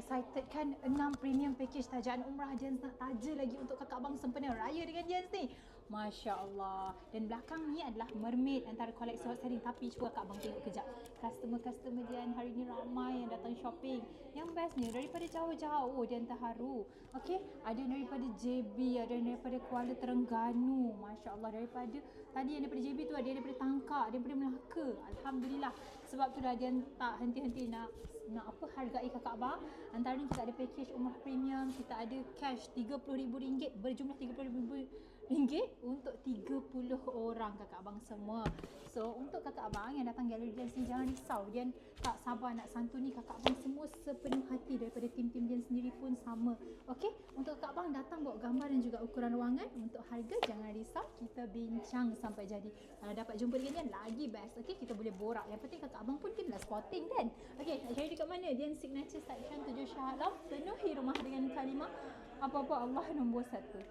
excited kan? 6 premium package tajaan umrah Jens nak taja lagi untuk kakak abang sempena raya dengan Jens ni. Masya Allah. Dan belakang ni adalah mermaid antara koleksi hot selling. Tapi cuba kak abang tengok kejap. Customer-customer Dian hari ni ramai yang datang shopping. Yang best ni daripada jauh-jauh Dian terharu. Okay, ada daripada JB, ada daripada Kuala Terengganu. Masya Allah, daripada tadi yang daripada JB tu ada daripada Tangkak, daripada Melaka. Alhamdulillah. Sebab tu dah Dian tak henti-henti nak hargai kakak abang. Antaranya kita ada package umrah premium, kita ada cash RM30,000 berjumlah RM30,000 untuk 30 orang kakak abang semua. So untuk kakak abang yang datang galeri Dian sini, jangan risau, Dian tak sabar nak santuni kakak abang semua sepenuh hati. Daripada tim-tim Dian sendiri pun sama. Okey, untuk kakak abang datang bawa gambar dan juga ukuran ruangan. Untuk harga jangan risau, kita bincang sampai jadi. Kalau dapat jumpa dengan Dian lagi best. Okey, kita boleh borak. Yang penting kakak abang pun kena spotting kan. Okey, nak cari dekat mana? Dian signature section 7 Shah Alam, penuhi rumah dengan kalimah apa-apa Allah nombor 1.